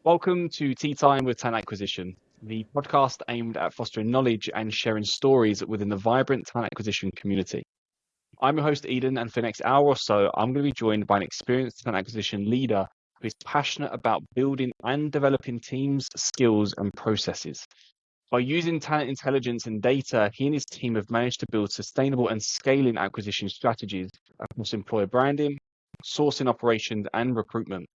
Welcome to Tea Time with Talent Acquisition, the podcast aimed at fostering knowledge and sharing stories within the vibrant talent acquisition community. I'm your host, Eden, and for the next hour or so, I'm going to be joined by an experienced talent acquisition leader who is passionate about building and developing teams, skills, and processes. By using talent intelligence and data, he and his team have managed to build sustainable and scaling acquisition strategies across employer branding, sourcing operations, and recruitment.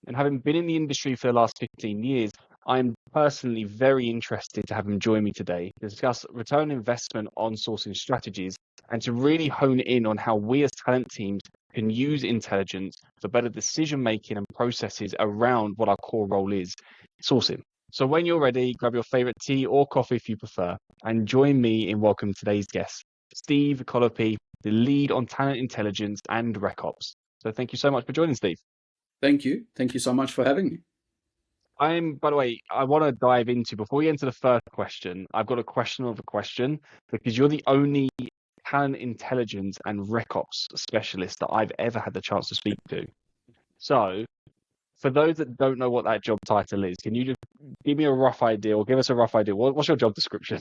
And having been in the industry for the last 15 years, I am personally very interested to have him join me today to discuss return on investment on sourcing strategies and to really hone in on how we as talent teams can use intelligence for better decision making and processes around what our core role is, sourcing. So when you're ready, grab your favorite tea or coffee if you prefer, and join me in welcoming today's guest, Steve Collopy, the lead on talent intelligence and RecOps. So thank you so much for joining, Steve. Thank you. Thank you so much for having me. By the way, I want to dive into, before we get into the first question, I've got a question of a question, because you're the only talent intelligence and RecOps specialist that I've ever had the chance to speak to. So for those that don't know what that job title is, can you just give me a rough idea or give us a rough idea? What's your job description?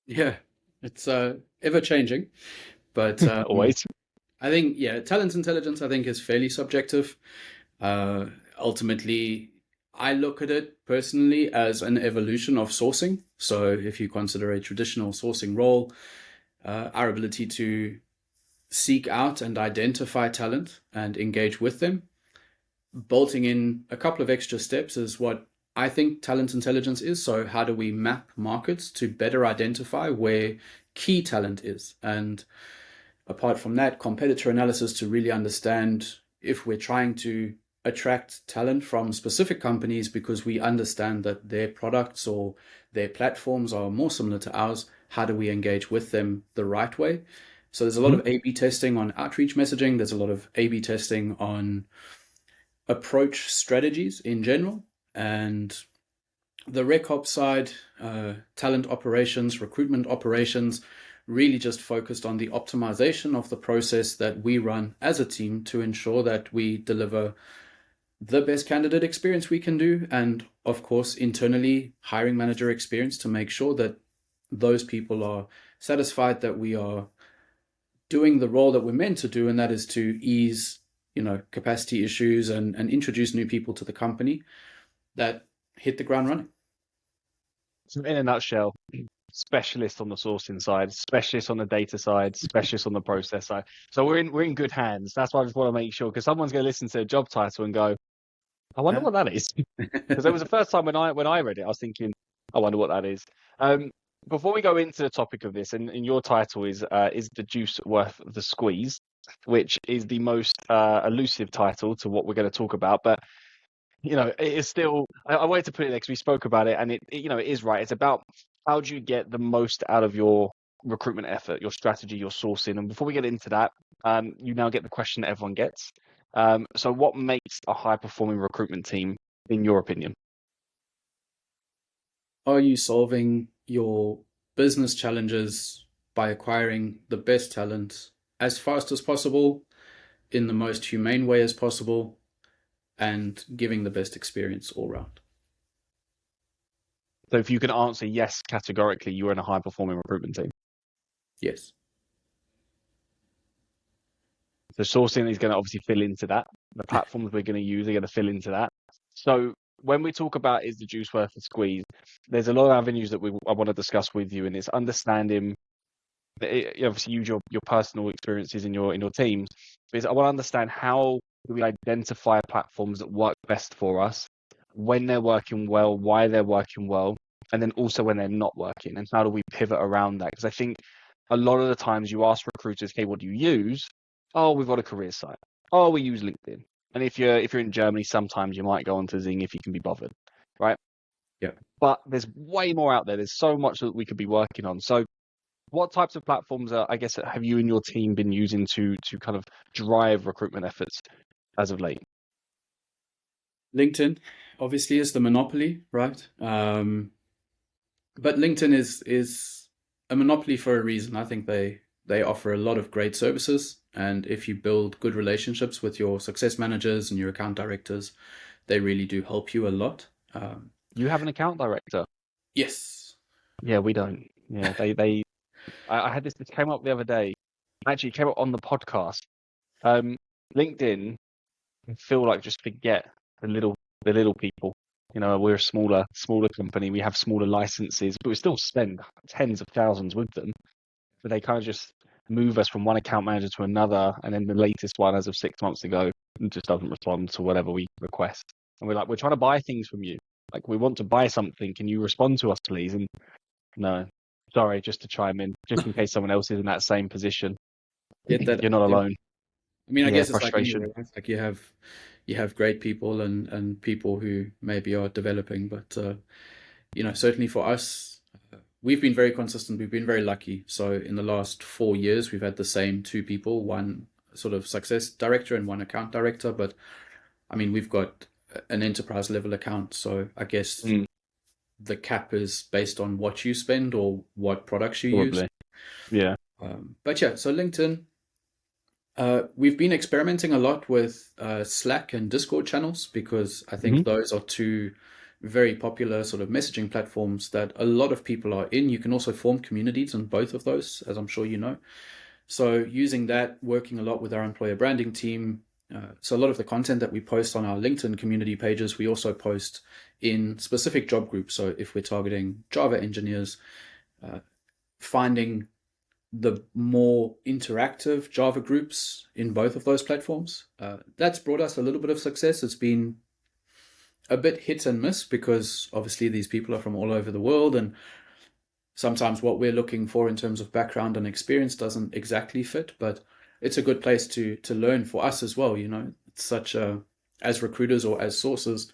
Yeah, it's ever changing, but Always. I think, talent intelligence, I think, is fairly subjective. Ultimately, I look at it personally as an evolution of sourcing. So if you consider a traditional sourcing role, our ability to seek out and identify talent and engage with them, bolting in a couple of extra steps is what I think talent intelligence is. So how do we map markets to better identify where key talent is? And apart from that, competitor analysis to really understand if we're trying to attract talent from specific companies because we understand that their products or their platforms are more similar to ours, how do we engage with them the right way? So there's a lot of A/B testing on outreach messaging. There's a lot of A/B testing on approach strategies in general. And the RecOps side, talent operations, recruitment operations, really just focused on the optimization of the process that we run as a team to ensure that we deliver the best candidate experience we can do. And of course, internally, hiring manager experience to make sure that those people are satisfied that we are doing the role that we're meant to do. And that is to ease, capacity issues and introduce new people to the company that hit the ground running. So in a nutshell, specialist on the sourcing side, specialist on the data side, specialist on the process side. So we're in good hands. That's why I just want to make sure, because someone's going to listen to a job title and go, I wonder what that is. Because it was the first time when I read it, I was thinking, I wonder what that is. Before we go into the topic of this, and your title is the juice worth the squeeze, which is the most elusive title to what we're going to talk about. But it is still. I wanted to put it there because we spoke about it, and it is right. It's about how do you get the most out of your recruitment effort, your strategy, your sourcing. And before we get into that, you now get the question that everyone gets. So what makes a high-performing recruitment team, in your opinion? Are you solving your business challenges by acquiring the best talent as fast as possible, in the most humane way as possible, and giving the best experience all around? So if you can answer yes categorically, you're in a high-performing recruitment team. Yes. So sourcing is going to obviously fill into that. The platforms we're going to use are going to fill into that. So when we talk about is the juice worth the squeeze, there's a lot of avenues that I want to discuss with you, and it's understanding. You obviously use your personal experiences in your teams. Because I want to understand how do we identify platforms that work best for us, when they're working well, why they're working well, and then also when they're not working, and how do we pivot around that? Because I think a lot of the times you ask recruiters, "Hey, what do you use?" "Oh, we've got a career site." "Oh, we use LinkedIn." And if you're in Germany, sometimes you might go onto Zing if you can be bothered, right? Yeah. But there's way more out there. There's so much that we could be working on. So what types of platforms have you and your team been using to kind of drive recruitment efforts as of late? LinkedIn obviously is the monopoly, right? But LinkedIn is a monopoly for a reason. I think they offer a lot of great services. And if you build good relationships with your success managers and your account directors, they really do help you a lot. You have an account director? Yes. Yeah, we don't. Yeah, I had this came up the other day. Actually, it came up on the podcast. Um, LinkedIn can feel like just forget the little people. You know, we're a smaller company. We have smaller licenses, but we still spend tens of thousands with them. But they kind of just move us from one account manager to another, and then the latest one, as of 6 months ago, just doesn't respond to whatever we request. And we're like, we're trying to buy things from you. Like, we want to buy something. Can you respond to us, please? And no, sorry, just to chime in, just in case someone else is in that same position. Get that. You're not alone. I mean, I Yeah, guess it's like frustration. anywhere, right? Like you have great people and people who maybe are developing, but certainly for us, we've been very consistent. We've been very lucky. So in the last 4 years, we've had the same two people, one sort of success director and one account director. But I mean, we've got an enterprise level account. So I guess Mm, the cap is based on what you spend or what products you use. probably. Yeah. But yeah, so LinkedIn, we've been experimenting a lot with Slack and Discord channels because I think Hmm. those are two very popular sort of messaging platforms that a lot of people are in. You can also form communities on both of those, as I'm sure you know. So using that, working a lot with our employer branding team. So a lot of the content that we post on our LinkedIn community pages, we also post in specific job groups. So if we're targeting Java engineers, finding the more interactive Java groups in both of those platforms. That's brought us a little bit of success. It's been a bit hit and miss because obviously these people are from all over the world, and sometimes what we're looking for in terms of background and experience doesn't exactly fit. But it's a good place to learn for us as well. It's such a, as recruiters or as sources,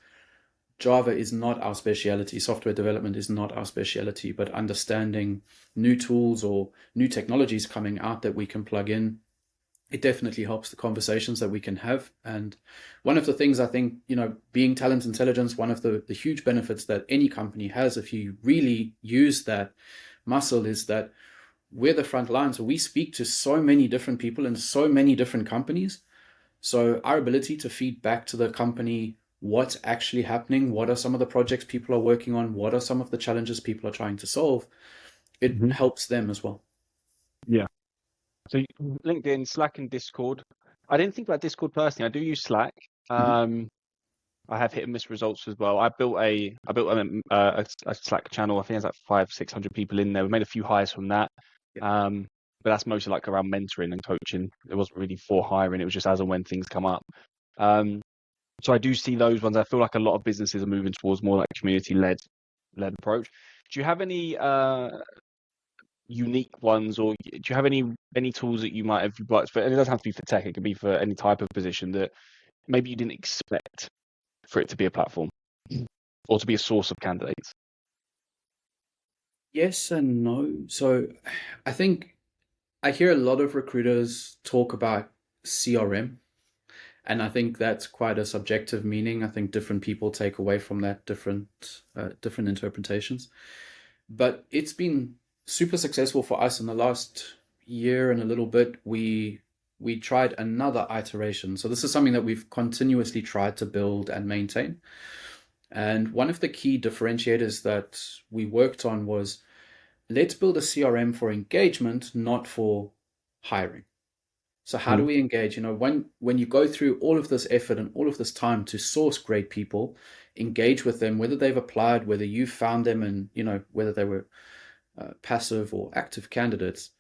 Java is not our speciality. Software development is not our speciality, but understanding new tools or new technologies coming out that we can plug in, it definitely helps the conversations that we can have. And one of the things I think, being talent intelligence, one of the huge benefits that any company has, if you really use that muscle, is that we're the front line. So we speak to so many different people in so many different companies. So our ability to feed back to the company what's actually happening, what are some of the projects people are working on, what are some of the challenges people are trying to solve, it Hmm. helps them as well. Yeah. So LinkedIn, Slack, and Discord. I didn't think about Discord personally. I do use Slack. Mhm. I have hit and miss results as well. I built a Slack channel. I think there's like 500-600 people in there. We made a few hires from that. Yeah. But that's mostly like around mentoring and coaching. It wasn't really for hiring. It was just as and when things come up. Um, so I do see those ones. I feel like a lot of businesses are moving towards more like community led approach. Do you have any unique ones, or do you have any tools that you might have liked for? And it doesn't have to be for tech. It could be for any type of position that maybe you didn't expect for it to be a platform or to be a source of candidates. Yes and no. So I think I hear a lot of recruiters talk about CRM, and I think that's quite a subjective meaning. I think different people take away from that different interpretations. But it's been super successful for us in the last year and a little bit. We tried another iteration. So this is something that we've continuously tried to build and maintain. And one of the key differentiators that we worked on was, let's build a CRM for engagement, not for hiring. So how do Mm. we engage? When you go through all of this effort and all of this time to source great people, engage with them, whether they've applied, whether you found them, and whether they were passive or active candidates,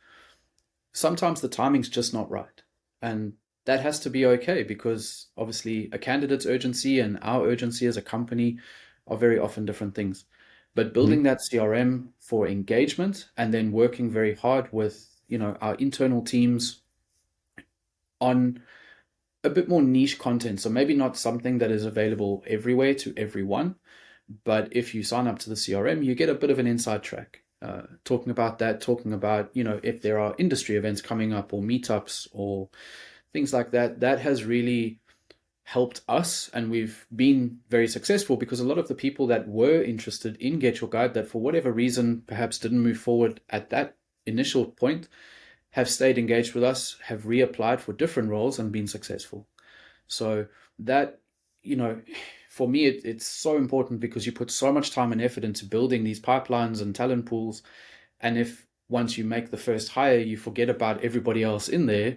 sometimes the timing's just not right. And that has to be okay, because obviously a candidate's urgency and our urgency as a company are very often different things. But Mhm. building that CRM for engagement and then working very hard with, our internal teams on a bit more niche content. So maybe not something that is available everywhere to everyone, but if you sign up to the CRM, you get a bit of an inside track. Talking about that, talking about, if there are industry events coming up or meetups or things like that, that has really helped us. And we've been very successful because a lot of the people that were interested in Get Your Guide, that for whatever reason perhaps didn't move forward at that initial point, have stayed engaged with us, have reapplied for different roles and been successful. So that, you know, for me, it's so important because you put so much time and effort into building these pipelines and talent pools. And if once you make the first hire, you forget about everybody else in there,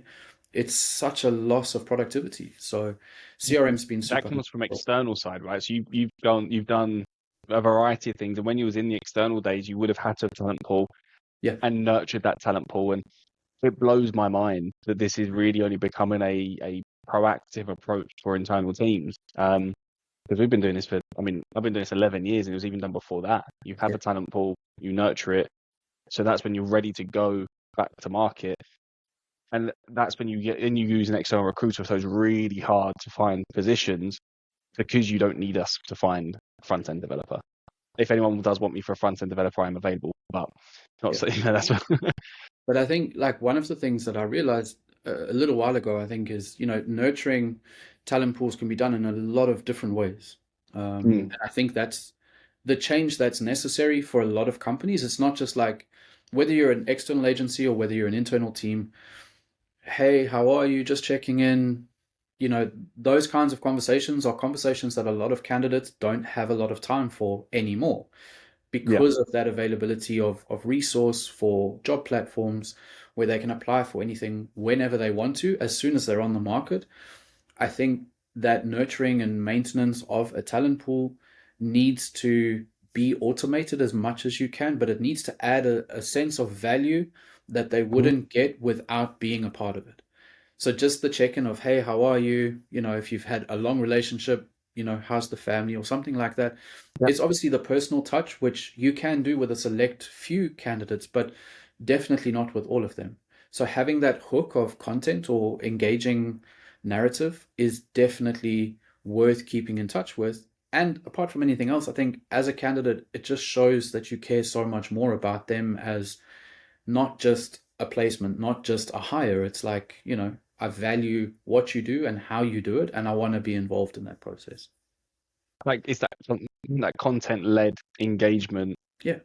it's such a loss of productivity. So CRM's been That super comes from helpful. external side, right? So you've done a variety of things, and when you was in the external days, you would have had to talent pool Yeah, and nurtured that talent pool. And it blows my mind that this is really only becoming a proactive approach for internal teams. Because we've been doing this for, I mean, I've been doing this 11 years, and it was even done before that. You have yeah, a talent pool, you nurture it, so that's when you're ready to go back to market. And that's when you use an external recruiter. So it's really hard to find positions because you don't need us to find a front end developer. If anyone does want me for a front end developer, I'm available. But not yeah. so, that's But I think like one of the things that I realized a little while ago, I think is, nurturing talent pools can be done in a lot of different ways. Mm, And I think that's the change that's necessary for a lot of companies. It's not just like whether you're an external agency or whether you're an internal team. Hey, how are you? Just checking in. Those kinds of conversations are conversations that a lot of candidates don't have a lot of time for anymore yeah. because of that availability of resource for job platforms where they can apply for anything whenever they want to, as soon as they're on the market. I think that nurturing and maintenance of a talent pool needs to be automated as much as you can, but it needs to add a sense of value that they Mhm. wouldn't get without being a part of it. So just the check-in of, hey, how are you? If you've had a long relationship, how's the family or something like that. Yeah. It's obviously the personal touch, which you can do with a select few candidates, but definitely not with all of them. So having that hook of content or engaging narrative is definitely worth keeping in touch with. And apart from anything else, I think as a candidate, it just shows that you care so much more about them as not just a placement, not just a hire. It's like, I value what you do and how you do it, and I want to be involved in that process. Like it's that content led engagement. Yeah.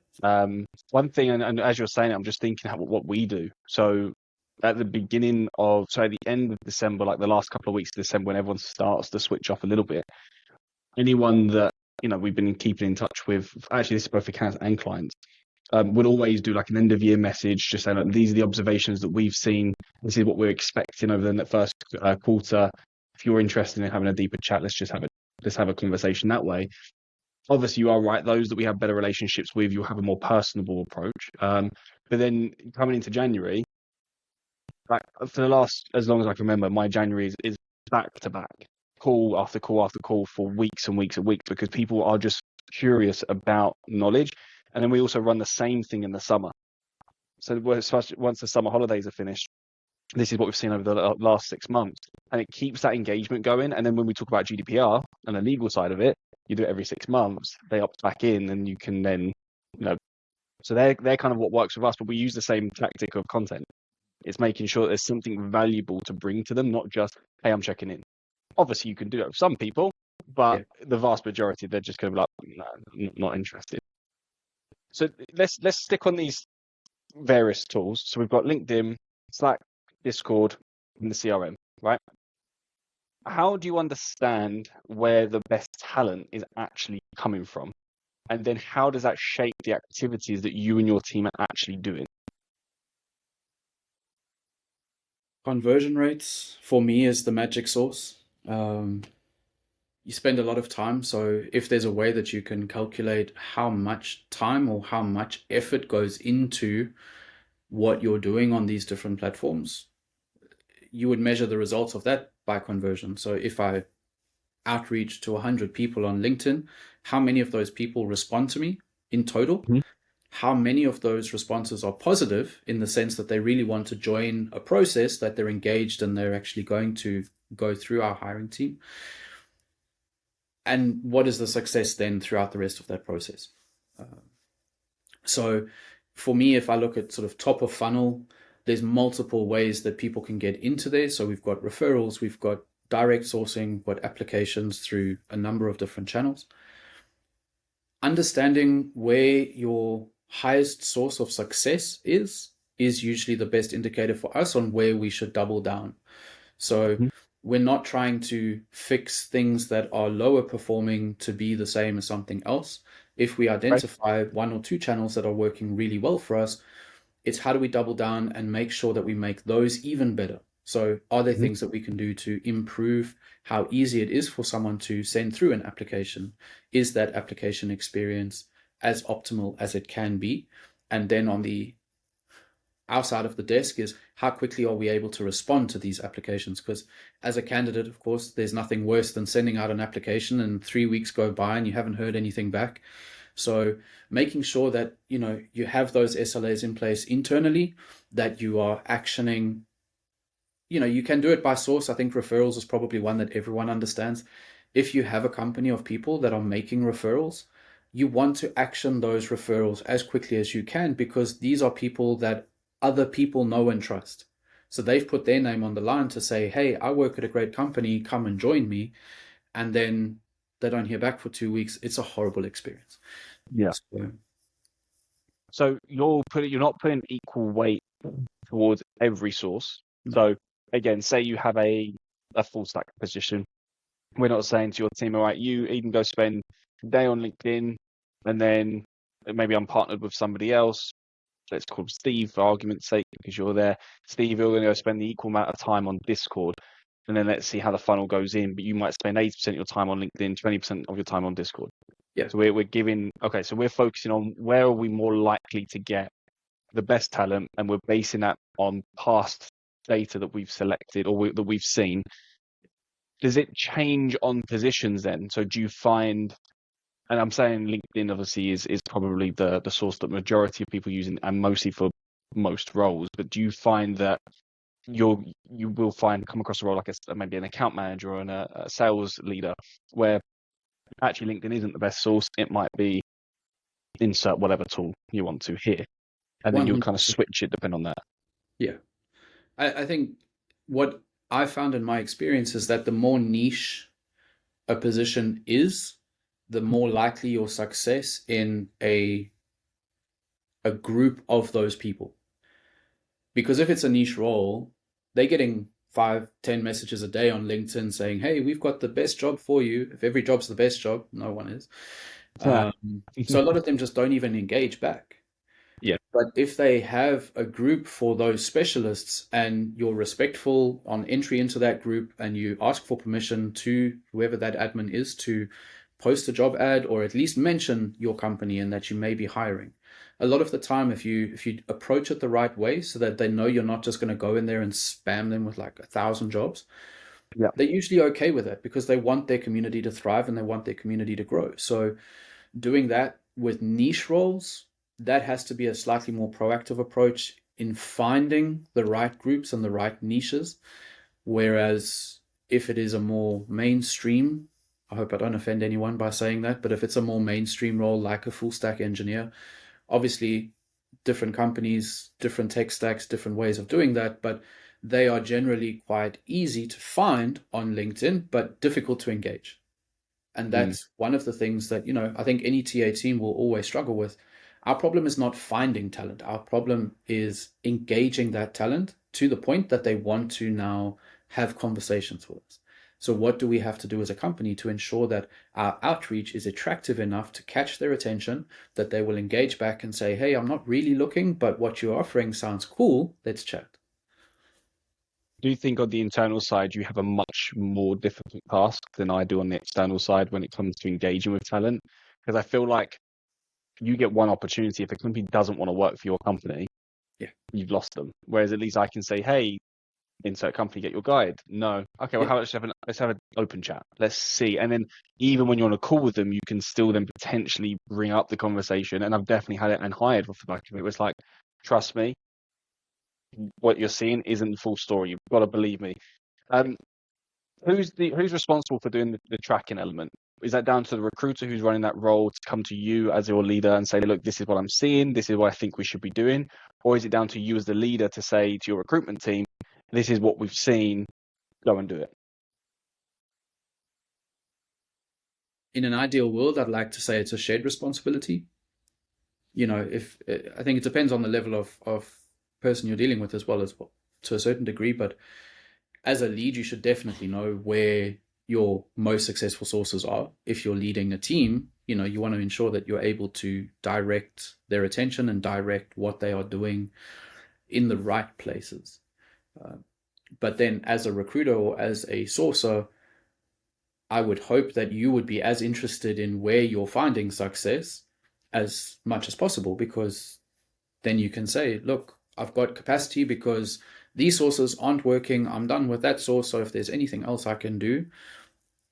One thing, and as you're saying it, I'm just thinking what we do. So at the beginning of, so at the end of December, like the last couple of weeks of December, when everyone starts to switch off a little bit, anyone that we've been keeping in touch with, actually this is both for candidates and clients, would always do like an end of year message, just saying like, these are the observations that we've seen. This is what we're expecting over the first quarter. If you're interested in having a deeper chat, let's have a conversation that way. Obviously, you are right. Those that we have better relationships with, you'll have a more personable approach. But then coming into January, like for the last, as long as I can remember, my January is back to back, call after call after call for weeks and weeks and weeks because people are just curious about knowledge. And then we also run the same thing in the summer. So once the summer holidays are finished, this is what we've seen over the last 6 months, and it keeps that engagement going. And then when we talk about GDPR and the legal side of it, you do it every 6 months. They opt back in, and you can then, so they're kind of what works with us. But we use the same tactic of content. It's making sure there's something valuable to bring to them, not just, hey, I'm checking in. Obviously, you can do that with some people, but Yeah. the vast majority, they're just going to be like, no, not interested. So let's stick on these various tools. So we've got LinkedIn, Slack, Discord, and the CRM, right? How do you understand where the best talent is actually coming from? And then how does that shape the activities that you and your team are actually doing? Conversion rates for me is the magic sauce. You spend a lot of time. So if there's a way that you can calculate how much time or how much effort goes into what you're doing on these different platforms, you would measure the results of that by conversion. So if I outreach to 100 people on LinkedIn, how many of those people respond to me in total? Mhm. How many of those responses are positive in the sense that they really want to join a process, that they're engaged and they're actually going to go through our hiring team? And what is the success then throughout the rest of that process? So for me, if I look at sort of top of funnel, there's multiple ways that people can get into there. So we've got referrals, we've got direct sourcing, we've got applications through a number of different channels. Understanding where your highest source of success is usually the best indicator for us on where we should double down. So we're not trying to fix things that are lower performing to be the same as something else. If we identify one or two channels that are working really well for us, it's how do we double down and make sure that we make those even better? So are there things that we can do to improve how easy it is for someone to send through an application? Is that application experience as optimal as it can be? And then on the outside of the desk is how quickly are we able to respond to these applications? Because as a candidate, of course, there's nothing worse than sending out an application and 3 weeks go by and you haven't heard anything back. So making sure that, you have those SLAs in place internally, that you are actioning, you can do it by source. I think referrals is probably one that everyone understands. If you have a company of people that are making referrals, you want to action those referrals as quickly as you can, because these are people that other people know and trust. So they've put their name on the line to say, hey, I work at a great company, come and join me. And then they don't hear back for 2 weeks. It's a horrible experience. Yeah. So you're not putting equal weight towards every source. No. So again, say you have a full stack position. We're not saying to your team, all right, you even go spend a day on LinkedIn, and then maybe I'm partnered with somebody else. Let's call Steve for argument's sake, because you're there. Steve, you're going to go spend the equal amount of time on Discord, and then let's see how the funnel goes in. But you might spend 80% of your time on LinkedIn, 20% of your time on Discord. Yeah. So we're focusing on where are we more likely to get the best talent, and we're basing that on past data that we've selected or that we've seen. Does it change on positions then? So do you find, and I'm saying LinkedIn obviously is probably the source that majority of people using, and mostly for most roles, but do you find that you will come across a role like maybe an account manager or a sales leader, where actually LinkedIn isn't the best source? It might be insert whatever tool you want to here, and then you'll kind of 100%. switch it depending on that. Yeah. I think what I found in my experience is that the more niche a position is, the more likely your success in a group of those people. Because if it's a niche role, they're getting 5-10 messages a day on LinkedIn saying, hey, we've got the best job for you. If every job's the best job, no one is. Yeah. So a lot of them just don't even engage back. Yeah. But if they have a group for those specialists, and you're respectful on entry into that group, and you ask for permission to whoever that admin is to post a job ad, or at least mention your company and that you may be hiring. A lot of the time, if you approach it the right way, so that they know you're not just going to go in there and spam them with like 1,000 jobs, Yeah. they're usually okay with it, because they want their community to thrive and they want their community to grow. So doing that with niche roles, that has to be a slightly more proactive approach in finding the right groups and the right niches. Whereas if it is a more mainstream, I hope I don't offend anyone by saying that, but if it's a more mainstream role like a full stack engineer, obviously different companies, different tech stacks, different ways of doing that, but they are generally quite easy to find on LinkedIn, but difficult to engage. And that's one of the things that, I think any TA team will always struggle with. Our problem is not finding talent. Our problem is engaging that talent to the point that they want to now have conversations with us. So what do we have to do as a company to ensure that our outreach is attractive enough to catch their attention, that they will engage back and say, hey, I'm not really looking, but what you're offering sounds cool. Let's chat. Do you think on the internal side you have a much more difficult task than I do on the external side when it comes to engaging with talent? Because I feel like you get one opportunity. If a company doesn't want to work for your company, Yeah. you've lost them. Whereas at least I can say, hey, insert company, get your guide. No. Okay, well, Yeah. let's have an open chat. Let's see. And then even when you're on a call with them, you can still then potentially bring up the conversation. And I've definitely had it and hired off the back of it. It was like, trust me, what you're seeing isn't the full story. You've got to believe me. Who's responsible for doing the tracking element? Is that down to the recruiter who's running that role to come to you as your leader and say, look, this is what I'm seeing, this is what I think we should be doing? Or is it down to you as the leader to say to your recruitment team, this is what we've seen, go and do it? In an ideal world, I'd like to say it's a shared responsibility. If I think it depends on the level of person you're dealing with as well, to a certain degree, but as a lead, you should definitely know where your most successful sources are. If you're leading a team, you want to ensure that you're able to direct their attention and direct what they are doing in the right places. But then as a recruiter or as a sourcer, I would hope that you would be as interested in where you're finding success as much as possible, because then you can say, look, I've got capacity because these sources aren't working. I'm done with that source. So if there's anything else I can do,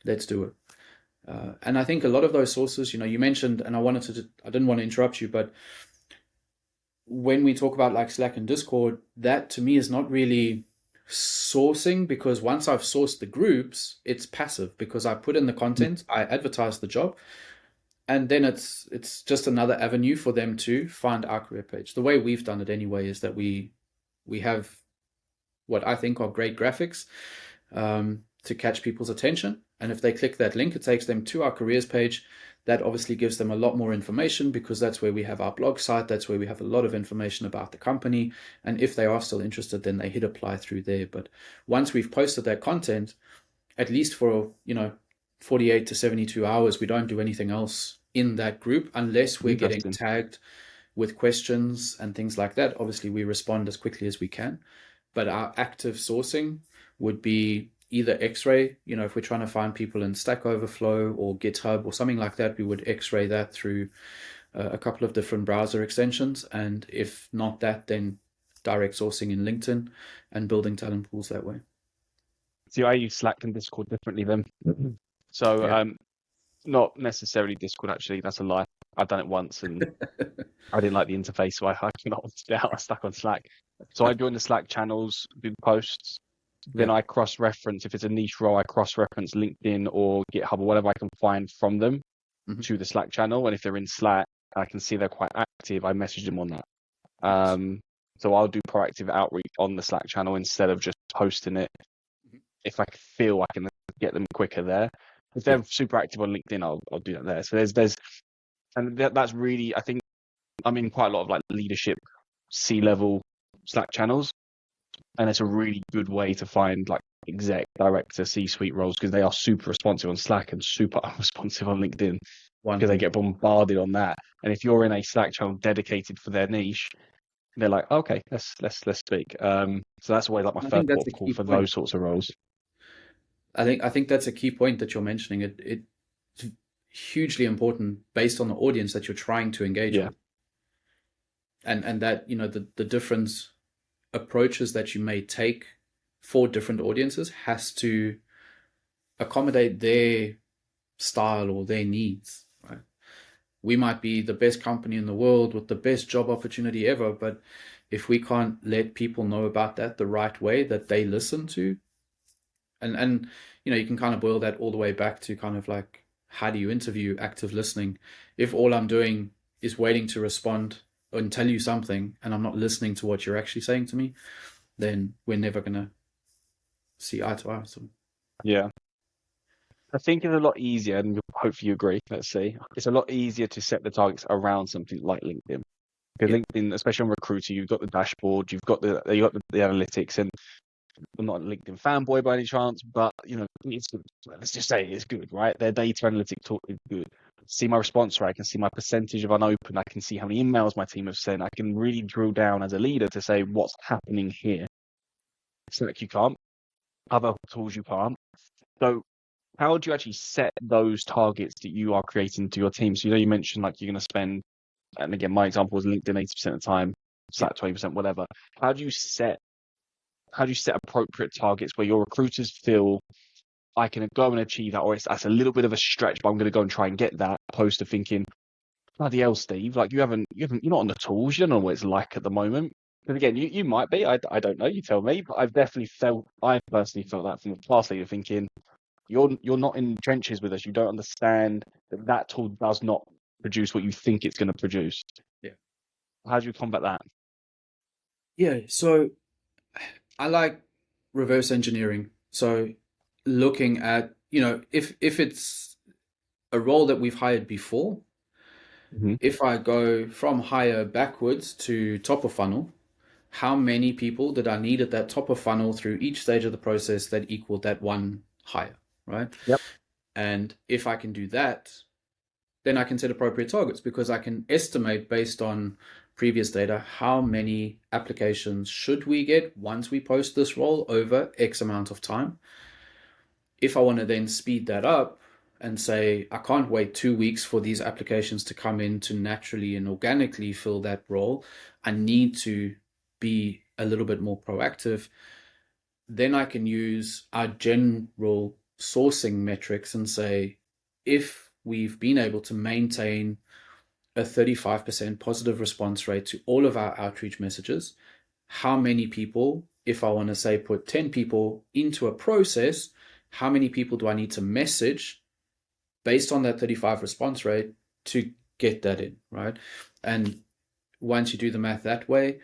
let's do it. And I think a lot of those sources, you mentioned, and I didn't want to interrupt you, but when we talk about like Slack and Discord, that to me is not really sourcing, because once I've sourced the groups, it's passive because I put in the content, I advertise the job, and then it's just another avenue for them to find our career page. The way we've done it anyway is that we have what I think are great graphics to catch people's attention. And if they click that link, it takes them to our careers page. That obviously gives them a lot more information, because that's where we have our blog site. That's where we have a lot of information about the company. And if they are still interested, then they hit apply through there. But once we've posted that content, at least for, 48 to 72 hours, we don't do anything else in that group unless we're getting tagged with questions and things like that. Obviously, we respond as quickly as we can. But our active sourcing would be either X-ray, if we're trying to find people in Stack Overflow or GitHub or something like that, we would X-ray that through a couple of different browser extensions. And if not that, then direct sourcing in LinkedIn and building talent pools that way. See, I use Slack and Discord differently then. So, Yeah. not necessarily Discord, actually. That's a lie. I've done it once and I didn't like the interface, so I cannot get out. I stuck on Slack. So I join the Slack channels, do posts. Then Yeah. I cross-reference, if it's a niche role, I cross-reference LinkedIn or GitHub or whatever I can find from them to the Slack channel. And if they're in Slack, I can see they're quite active. I message them on that. So I'll do proactive outreach on the Slack channel instead of just posting it. If I feel I can get them quicker there. If they're super active on LinkedIn, I'll do that there. So that's really, I think I'm in quite a lot of like leadership C-level Slack channels. And it's a really good way to find like exec, director, C-suite roles, because they are super responsive on Slack and super unresponsive on LinkedIn, because they get bombarded on that. And if you're in a Slack channel dedicated for their niche, they're like, okay, let's speak. So that's always like my first port of call for those sorts of roles. I think that's a key point that you're mentioning. It's hugely important based on the audience that you're trying to engage with. And that, the different approaches that you may take for different audiences has to accommodate their style or their needs, right? We might be the best company in the world with the best job opportunity ever, but if we can't let people know about that the right way that they listen to, and you can kind of boil that all the way back to kind of like, how do you interview? Active listening. If all I'm doing is waiting to respond and tell you something, and I'm not listening to what you're actually saying to me, then we're never going to see eye to eye. So. Yeah. I think it's a lot easier, and hopefully you agree, let's see. It's a lot easier to set the targets around something like LinkedIn. Because LinkedIn, especially on Recruiter, you've got the dashboard, you've got the analytics, and I'm not a LinkedIn fanboy by any chance, but let's just say it's good, right? Their data analytics talk is good. See my response rate, I can see my percentage of unopened, I can see how many emails my team have sent, I can really drill down as a leader to say what's happening here. Slack you can't, other tools you can't. So how do you actually set those targets that you are creating to your team? So you mentioned like you're going to spend, and again my example was LinkedIn 80% of the time, Slack 20%, whatever. How do you set appropriate targets where your recruiters feel I can go and achieve that, or that's a little bit of a stretch, but I'm going to go and try and get that, opposed to thinking, bloody hell, Steve, like you're not on the tools, you don't know what it's like at the moment. But again, you might be, I don't know, you tell me, but I personally felt that from the past leader, thinking you're not in trenches with us, you don't understand that tool does not produce what you think it's going to produce. Yeah. How do you combat that? Yeah, so I like reverse engineering. So looking at, if it's a role that we've hired before, if I go from hire backwards to top of funnel, how many people did I need at that top of funnel through each stage of the process that equaled that one hire, right? Yep. And if I can do that, then I can set appropriate targets because I can estimate based on previous data how many applications should we get once we post this role over X amount of time. If I want to then speed that up and say, I can't wait 2 weeks for these applications to come in to naturally and organically fill that role, I need to be a little bit more proactive, then I can use our general sourcing metrics and say, if we've been able to maintain a 35% positive response rate to all of our outreach messages, how many people, if I want to say put 10 people into a process, how many people do I need to message based on that 35 response rate to get that in, right? And once you do the math that way,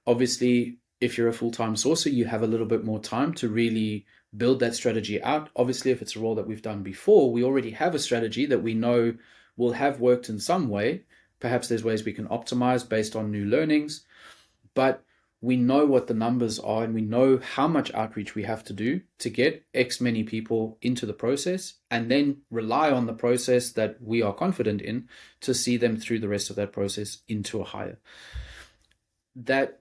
obviously, if you're a full-time sourcer, you have a little bit more time to really build that strategy out. Obviously, if it's a role that we've done before, we already have a strategy that we know will have worked in some way. Perhaps there's ways we can optimize based on new learnings, but we know what the numbers are and we know how much outreach we have to do to get X many people into the process, and then rely on the process that we are confident in to see them through the rest of that process into a hire. That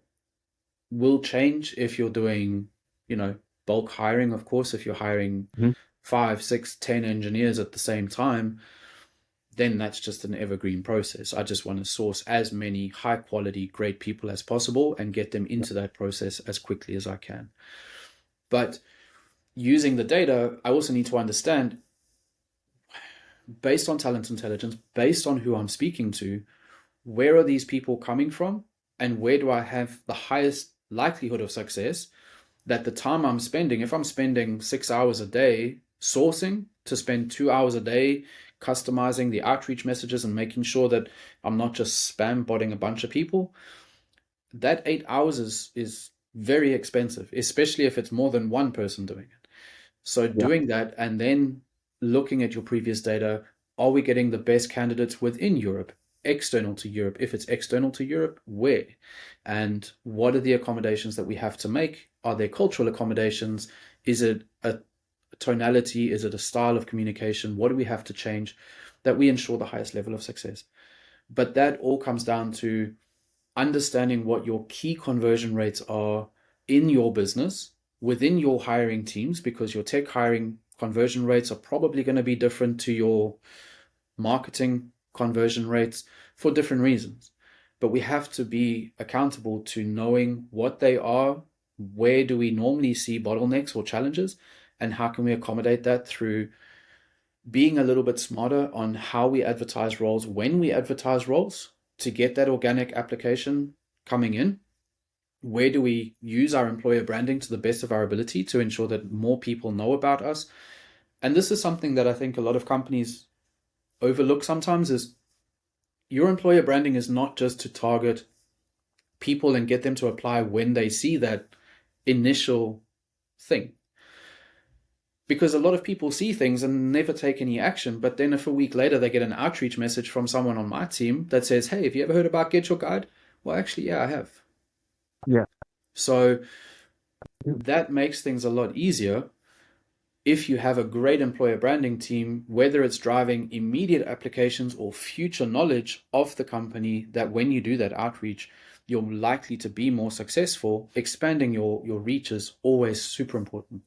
will change if you're doing, bulk hiring. Of course, if you're hiring Mhm. 5, 6, 10 engineers at the same time, then that's just an evergreen process. I just want to source as many high quality, great people as possible and get them into that process as quickly as I can. But using the data, I also need to understand, based on talent intelligence, based on who I'm speaking to, where are these people coming from and where do I have the highest likelihood of success, that the time I'm spending, if I'm spending 6 hours a day sourcing, to spend 2 hours a day customizing the outreach messages and making sure that I'm not just spam botting a bunch of people, that 8 hours is very expensive, especially if it's more than one person doing it. So Yeah. doing that and then looking at your previous data, are we getting the best candidates within Europe, external to Europe? If it's external to Europe, where? And what are the accommodations that we have to make? Are there cultural accommodations? Is it a tonality? Is it a style of communication? What do we have to change that we ensure the highest level of success? But that all comes down to understanding what your key conversion rates are in your business, within your hiring teams, because your tech hiring conversion rates are probably going to be different to your marketing conversion rates for different reasons. But we have to be accountable to knowing what they are, where do we normally see bottlenecks or challenges, and how can we accommodate that through being a little bit smarter on how we advertise roles, when we advertise roles, to get that organic application coming in. Where do we use our employer branding to the best of our ability to ensure that more people know about us? And this is something that I think a lot of companies overlook sometimes, is your employer branding is not just to target people and get them to apply when they see that initial thing. Because a lot of people see things and never take any action, but then if a week later they get an outreach message from someone on my team that says, hey, have you ever heard about Get Your Guide? Well, actually, yeah, I have. Yeah. So that makes things a lot easier if you have a great employer branding team, whether it's driving immediate applications or future knowledge of the company, that when you do that outreach, you're likely to be more successful. Expanding your reach is always super important.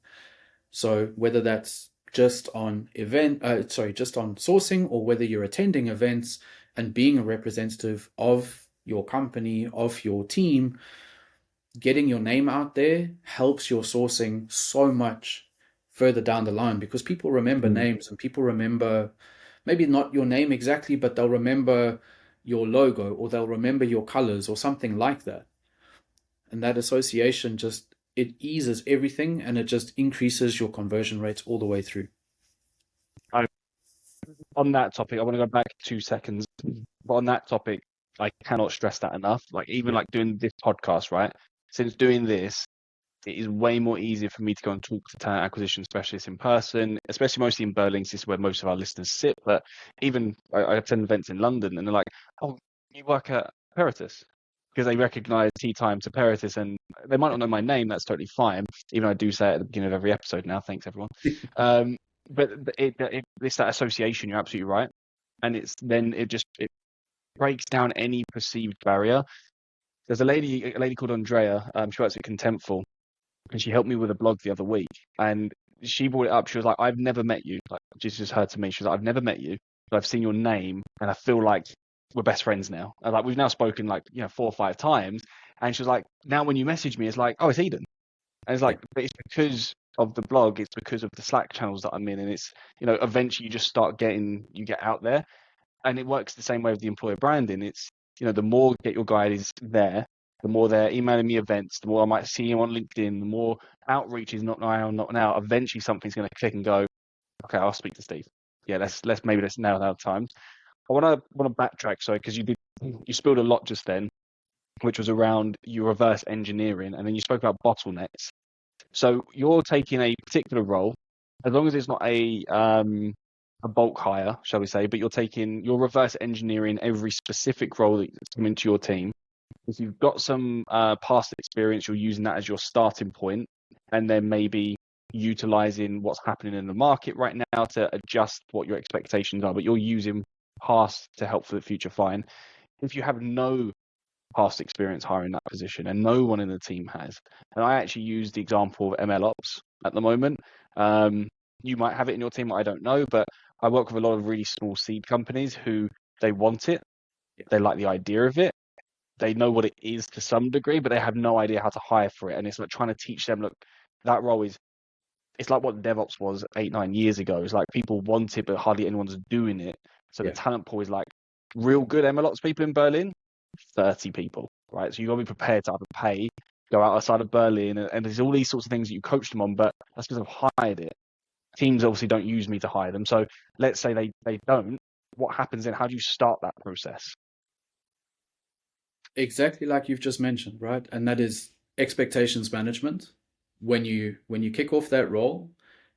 So whether that's just on just on sourcing, or whether you're attending events and being a representative of your company, of your team, getting your name out there helps your sourcing so much further down the line, because people remember names, and people remember maybe not your name exactly, but they'll remember your logo, or they'll remember your colors or something like that. And that association just, it eases everything, and it just increases your conversion rates all the way through. On that topic, I want to go back 2 seconds. But on that topic, I cannot stress that enough. Like, even like doing this podcast, right? Since doing this, it is way more easier for me to go and talk to talent acquisition specialists in person, especially mostly in Berlin. This is where most of our listeners sit. But even I attend events in London, and they're like, "Oh, you work at Peritus?" because they recognize tea time to Peritus, and they might not know my name. That's totally fine. Even though I do say it at the beginning of every episode now. Thanks, everyone. But it's that association. You're absolutely right, and it breaks down any perceived barrier. There's a lady called Andrea. She works at Contentful, and she helped me with a blog the other week. And she brought it up. She was like, "I've never met you." Like, just heard to me. She was like, "I've never met you, but I've seen your name, and I feel like we're best friends now. And like we've now spoken like 4 or 5 times." And she was like, "Now when you message me, it's like, oh, it's Eden." And it's like, but it's because of the blog. It's because of the Slack channels that I'm in, and it's eventually you get out there. And it works the same way with the employer branding. It's, the more Get Your Guide is there, the more they're emailing me events, the more I might see him on LinkedIn, the more outreach is not now. Eventually something's going to click and go, okay, I'll speak to Steve. Yeah, let's nail that time. I want to backtrack, sorry, because you spilled a lot just then, which was around your reverse engineering, and then you spoke about bottlenecks. So you're taking a particular role, as long as it's not a bulk hire, shall we say, but you're reverse engineering every specific role that's come into your team. If you've got some past experience, you're using that as your starting point, and then maybe utilizing what's happening in the market right now to adjust what your expectations are, but you're using past to help for the future. Fine. If you have no past experience hiring that position and no one in the team has, and I actually use the example of ML Ops at the moment. You might have it in your team, I don't know, but I work with a lot of really small seed companies who they want it, they like the idea of it, they know what it is to some degree, but they have no idea how to hire for it. And it's like trying to teach them, look, that role it's like what DevOps was 8-9 years ago. It's like people want it, but hardly anyone's doing it. So the talent pool is like real good MLOps people in Berlin, 30 people, right? So you've got to be prepared to either pay, go outside of Berlin, and there's all these sorts of things that you coach them on, but that's because I've hired it. Teams obviously don't use me to hire them. So let's say they don't. What happens then? How do you start that process? Exactly like you've just mentioned, right? And that is expectations management. When you kick off that role,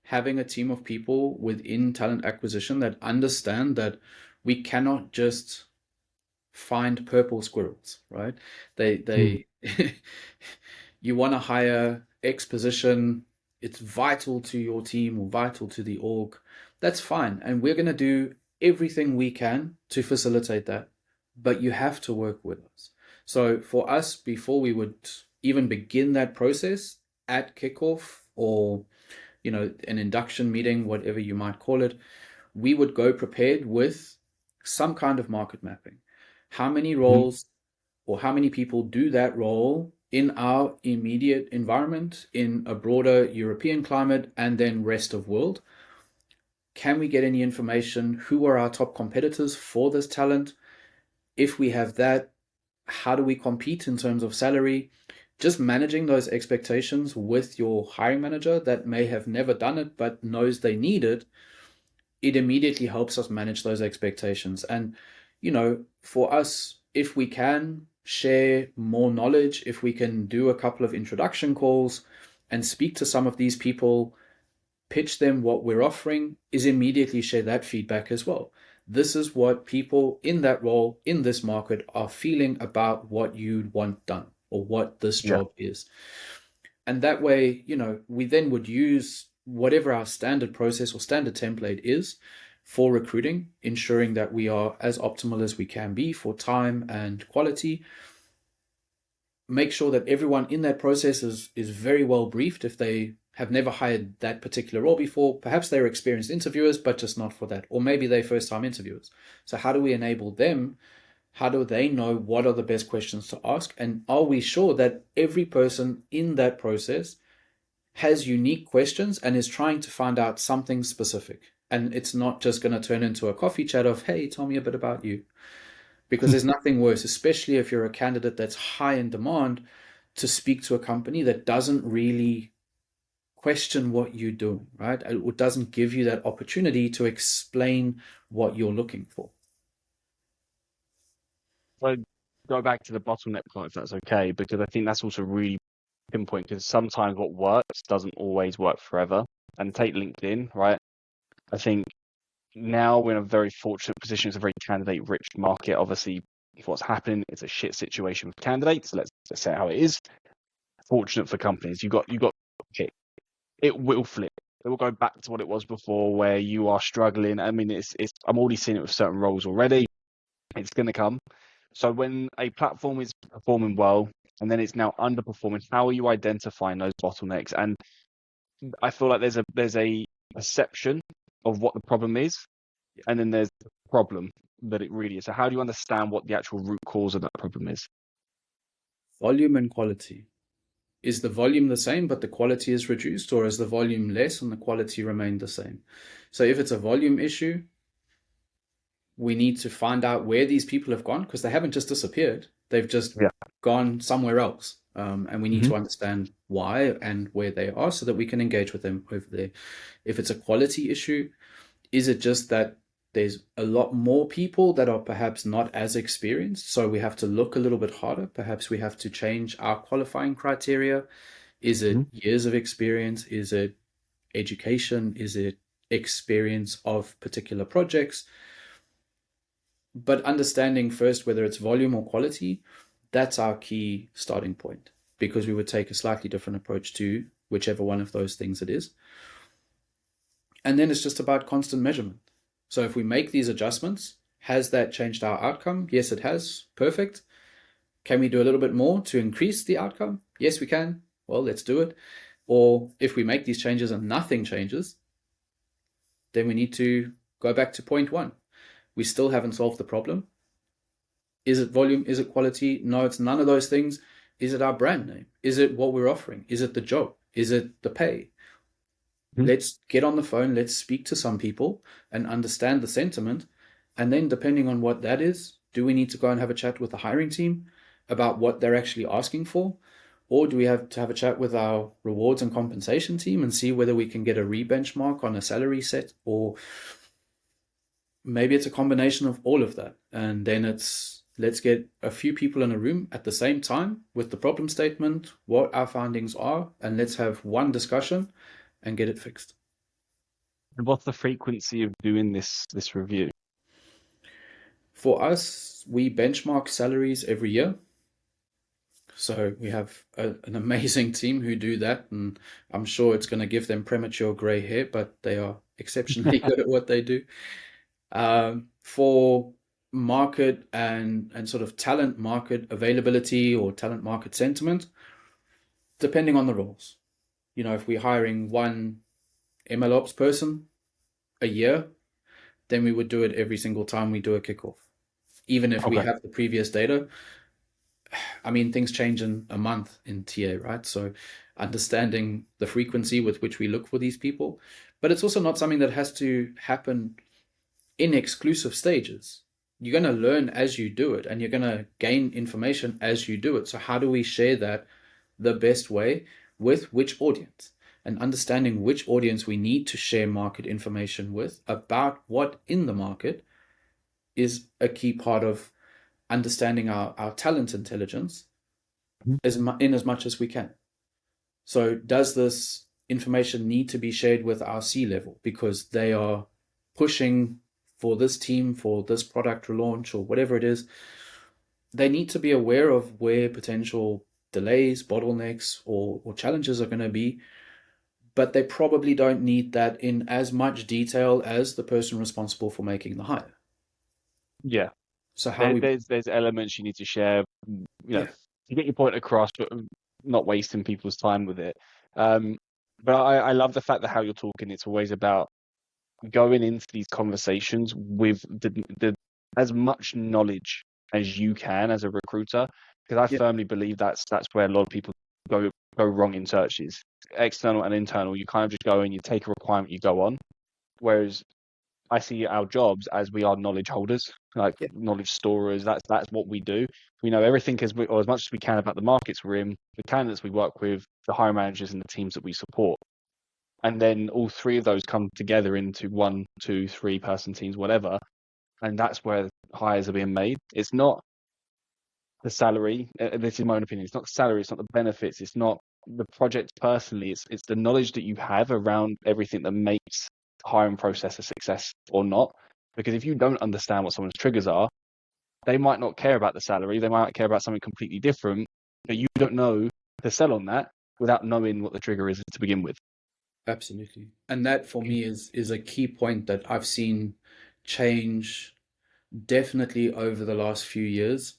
having a team of people within talent acquisition that understand that we cannot just find purple squirrels, right? They you want to hire X position, it's vital to your team or vital to the org. That's fine. And we're going to do everything we can to facilitate that. But you have to work with us. So for us, before we would even begin that process at kickoff or an induction meeting, whatever you might call it, we would go prepared with some kind of market mapping. How many roles or how many people do that role in our immediate environment, in a broader European climate, and then rest of world? Can we get any information? Who are our top competitors for this talent? If we have that, how do we compete in terms of salary? Just managing those expectations with your hiring manager that may have never done it but knows they need it, it immediately helps us manage those expectations. And, for us, if we can share more knowledge, if we can do a couple of introduction calls and speak to some of these people, pitch them what we're offering, is immediately share that feedback as well. This is what people in that role, in this market, are feeling about what you want done or what this job is. And that way, we then would use whatever our standard process or standard template is for recruiting, ensuring that we are as optimal as we can be for time and quality. Make sure that everyone in that process is very well briefed. If they have never hired that particular role before, perhaps they're experienced interviewers, but just not for that. Or maybe they're first-time interviewers. So how do we enable them? How do they know what are the best questions to ask? And are we sure that every person in that process has unique questions and is trying to find out something specific? And it's not just going to turn into a coffee chat of, hey, tell me a bit about you. Because there's nothing worse, especially if you're a candidate that's high in demand, to speak to a company that doesn't really question what you're doing, right? It doesn't give you that opportunity to explain what you're looking for. So go back to the bottleneck part, if that's okay, because I think that's also really pinpoint, because sometimes what works doesn't always work forever. And take LinkedIn, right? I think now we're in a very fortunate position. It's a very candidate-rich market. Obviously, if what's happening is a shit situation for candidates, let's say how it is. Fortunate for companies, you got okay, it will flip. It will go back to what it was before, where you are struggling. I mean, it's I'm already seeing it with certain roles already. It's going to come. So when a platform is performing well and then it's now underperforming, how are you identifying those bottlenecks? And I feel like there's a perception of what the problem is, and then there's the problem that it really is. So how do you understand what the actual root cause of that problem is? Volume and quality. Is the volume the same, but the quality is reduced, or is the volume less and the quality remained the same? So if it's a volume issue, we need to find out where these people have gone, because they haven't just disappeared. They've just Yeah. gone somewhere else. And we need Mhm. to understand why and where they are so that we can engage with them over there. If it's a quality issue, is it just that there's a lot more people that are perhaps not as experienced? So we have to look a little bit harder. Perhaps we have to change our qualifying criteria. Is it Mhm. years of experience? Is it education? Is it experience of particular projects? But understanding first whether it's volume or quality, that's our key starting point, because we would take a slightly different approach to whichever one of those things it is. And then it's just about constant measurement. So if we make these adjustments, has that changed our outcome? Yes, it has. Perfect. Can we do a little bit more to increase the outcome? Yes, we can. Well, let's do it. Or if we make these changes and nothing changes, then we need to go back to point one. We still haven't solved the problem. Is it volume? Is it quality? No, it's none of those things. Is it our brand name? Is it what we're offering? Is it the job? Is it the pay? Mhm. Let's get on the phone. Let's speak to some people and understand the sentiment. And then, depending on what that is, do we need to go and have a chat with the hiring team about what they're actually asking for? Or do we have to have a chat with our rewards and compensation team and see whether we can get a re-benchmark on a salary set? Or maybe it's a combination of all of that. And then it's let's get a few people in a room at the same time with the problem statement, what our findings are, and let's have one discussion and get it fixed. And what's the frequency of doing this review? For us, we benchmark salaries every year. So we have an amazing team who do that, and I'm sure it's going to give them premature gray hair, but they are exceptionally good at what they do. For market and sort of talent market availability or talent market sentiment, depending on the roles. You know, if we're hiring one MLOps person a year, then we would do it every single time we do a kickoff. Even if we Okay. have the previous data, I mean, things change in a month in TA, right? So understanding the frequency with which we look for these people, but it's also not something that has to happen in exclusive stages. You're going to learn as you do it, and you're going to gain information as you do it. So how do we share that the best way with which audience? And understanding which audience we need to share market information with about what in the market is a key part of understanding our talent intelligence Mhm. in as much as we can. So does this information need to be shared with our C-level because they are pushing for this team, for this product launch or whatever it is? They need to be aware of where potential delays, bottlenecks, or challenges are going to be, but they probably don't need that in as much detail as the person responsible for making the hire. Yeah. So how There, we, there's elements you need to share, yeah, to get your point across, but not wasting people's time with it. Um, but I love the fact that how you're talking, it's always about going into these conversations with the as much knowledge as you can as a recruiter, because I yeah, firmly believe that's where a lot of people go wrong in searches, external and internal. You kind of just go and you take a requirement, you go on. Whereas I see our jobs as we are knowledge holders, like yeah, knowledge storers. That's what we do. We know everything or as much as we can about the markets we're in, the candidates we work with, the hiring managers, and the teams that we support. And then all three of those come together into one, two, three-person teams, whatever. And that's where hires are being made. It's not the salary. This is my own opinion. It's not the salary. It's not the benefits. It's not the project personally. It's the knowledge that you have around everything that makes the hiring process a success or not. Because if you don't understand what someone's triggers are, They might not care about the salary. They might care about something completely different, but you don't know to sell on that without knowing what the trigger is to begin with. Absolutely. And that for me is a key point that I've seen change definitely over the last few years,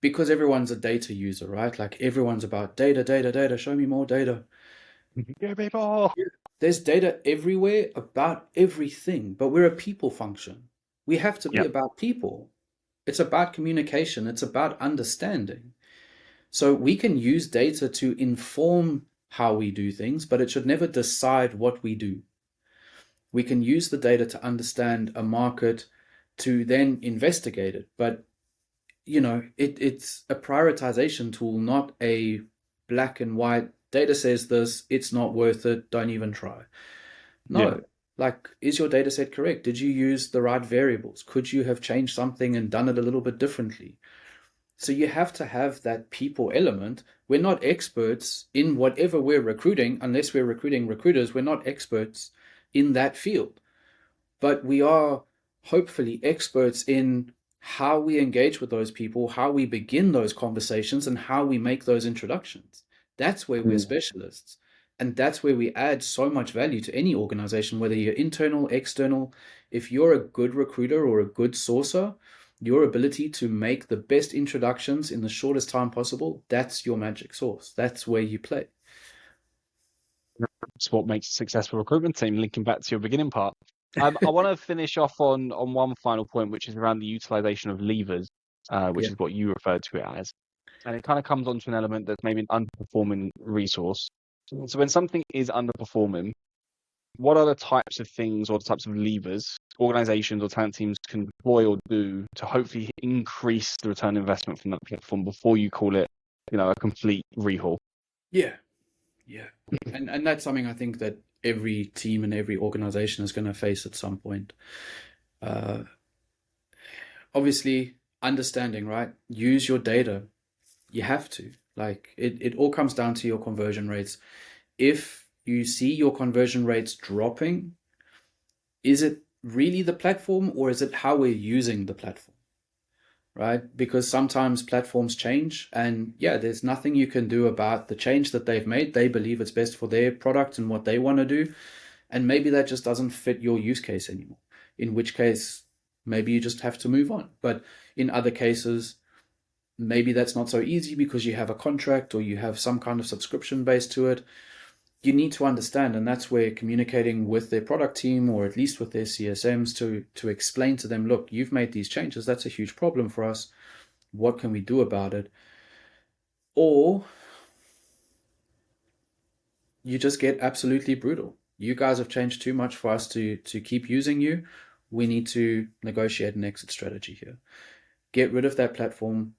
because everyone's a data user, right? Like everyone's about data, data, data, show me more data. Yeah, people. There's data everywhere about everything, but we're a people function. We have to be Yeah. about people. It's about communication. It's about understanding. So we can use data to inform how we do things, but it should never decide what we do. We can use the data to understand a market, to then investigate it. But it's a prioritization tool, not a black and white data says this, it's not worth it, don't even try. Yeah. No. Like, is your data set correct? Did you use the right variables? Could you have changed something and done it a little bit differently? So you have to have that people element. We're not experts in whatever we're recruiting, unless we're recruiting recruiters. We're not experts in that field, but we are hopefully experts in how we engage with those people, how we begin those conversations, and how we make those introductions. That's where we're specialists. And that's where we add so much value to any organization, whether you're internal, external. If you're a good recruiter or a good sourcer, your ability to make the best introductions in the shortest time possible, that's your magic sauce. That's where you play. It's what makes a successful recruitment team, linking back to your beginning part. I want to finish off on one final point, which is around the utilization of levers, which Yeah. is what you referred to it as. And it kind of comes onto an element that's maybe an underperforming resource. So when something is underperforming, what are the types of things or the types of levers organizations or talent teams can deploy or do to hopefully increase the return on investment from that platform before you call it, a complete rehaul? Yeah. Yeah. And that's something I think that every team and every organization is going to face at some point. Obviously, understanding, right? Use your data. You have to. Like, it all comes down to your conversion rates. If you see your conversion rates dropping, is it really the platform, or is it how we're using the platform? Right? Because sometimes platforms change, and yeah, there's nothing you can do about the change that they've made. They believe it's best for their product and what they want to do. And maybe that just doesn't fit your use case anymore, in which case maybe you just have to move on. But in other cases, maybe that's not so easy because you have a contract or you have some kind of subscription base to it. You need to understand, and that's where communicating with their product team, or at least with their CSMs, to explain to them, look, you've made these changes, that's a huge problem for us, what can we do about it? Or you just get absolutely brutal. You guys have changed too much for us to keep using you. We need to negotiate an exit strategy here. Get rid of that platform.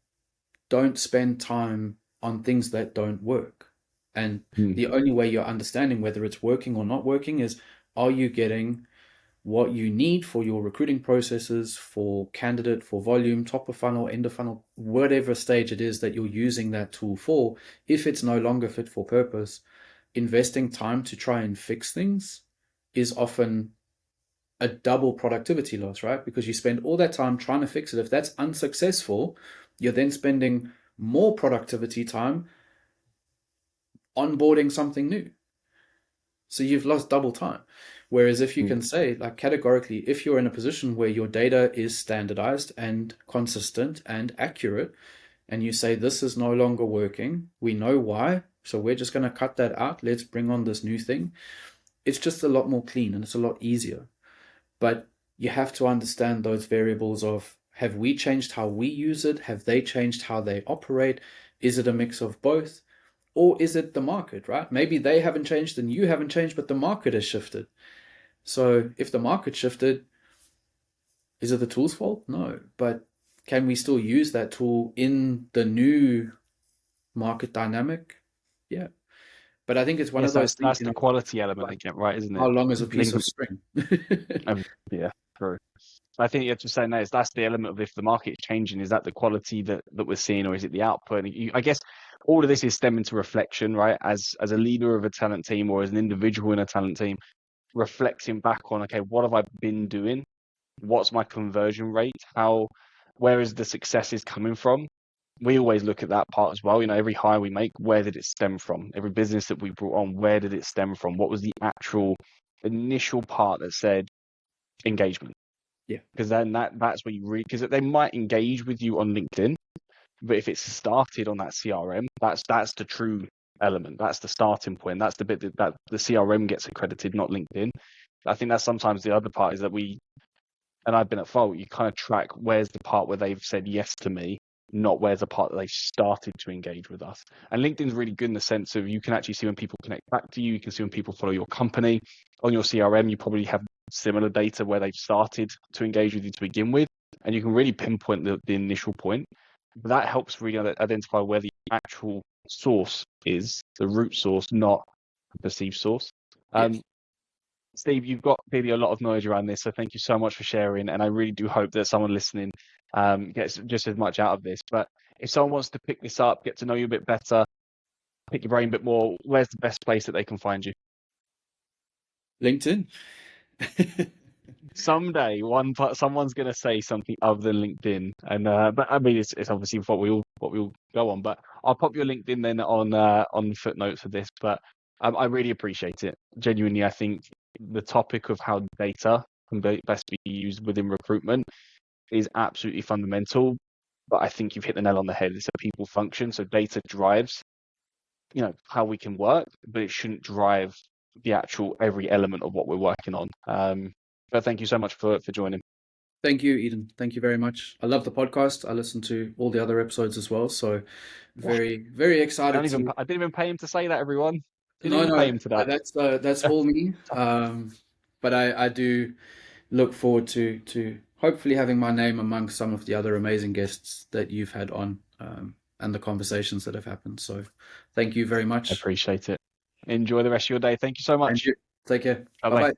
Don't spend time on things that don't work. And the only way you're understanding whether it's working or not working is, are you getting what you need for your recruiting processes, for candidate, for volume, top of funnel, end of funnel, whatever stage it is that you're using that tool for? If it's no longer fit for purpose, investing time to try and fix things is often a double productivity loss, right? Because you spend all that time trying to fix it. If that's unsuccessful, you're then spending more productivity time onboarding something new. So you've lost double time. Whereas if you can say, like, categorically, if you're in a position where your data is standardized and consistent and accurate, and you say, this is no longer working, we know why, so we're just going to cut that out, let's bring on this new thing, it's just a lot more clean and it's a lot easier. But you have to understand those variables of, have we changed how we use it? Have they changed how they operate? Is it a mix of both? Or is it the market, right? Maybe they haven't changed and you haven't changed, but the market has shifted. So if the market shifted, is it the tool's fault? No. But can we still use that tool in the new market dynamic? Yeah. But I think it's one of those things, That's the quality element again, right? Isn't how it? long is a piece Link, of string? yeah, true. I think you're just saying that's the element of, if the market is changing, is that the quality that we're seeing, or is it the output? And I guess all of this is stemming to reflection, right? As a leader of a talent team, or as an individual in a talent team, reflecting back on, okay, what have I been doing? What's my conversion rate? How where is the success is coming from? We always look at that part as well. Every hire we make, where did it stem from? Every business that we brought on, where did it stem from? What was the actual initial part that said engagement? Yeah. Because then that's where you because they might engage with you on LinkedIn, but if it's started on that CRM, that's the true element. That's the starting point. That's the bit that the CRM gets accredited, not LinkedIn. I think that's sometimes the other part is that and I've been at fault, you kind of track where's the part where they've said yes to me, not where's the part that they've started to engage with us. And LinkedIn's really good in the sense of you can actually see when people connect back to you. You can see when people follow your company. On your CRM, you probably have similar data where they've started to engage with you to begin with. And you can really pinpoint the initial point. But that helps really identify where the actual source is, the root source, not the perceived source. Yes. Steve, you've got clearly a lot of knowledge around this, so thank you so much for sharing. And I really do hope that someone listening gets just as much out of this. But if someone wants to pick this up, get to know you a bit better, pick your brain a bit more, where's the best place that they can find you? LinkedIn. Someday, someone's going to say something other than LinkedIn, and but I mean, it's obviously what we all go on. But I'll pop your LinkedIn then on the footnotes of this. But I really appreciate it. Genuinely, I think the topic of how data can best be used within recruitment is absolutely fundamental. But I think you've hit the nail on the head. It's a people function, so data drives, how we can work, but it shouldn't drive the actual every element of what we're working on. But thank you so much for joining. Thank you, Eden. Thank you very much. I love the podcast. I listen to all the other episodes as well. So very, very excited. I didn't even pay him to say that, everyone. No, Pay him to that. That's all me. But I do look forward to hopefully having my name amongst some of the other amazing guests that you've had on, and the conversations that have happened. So thank you very much. I appreciate it. Enjoy the rest of your day. Thank you so much. Take care. Bye-bye. Bye-bye.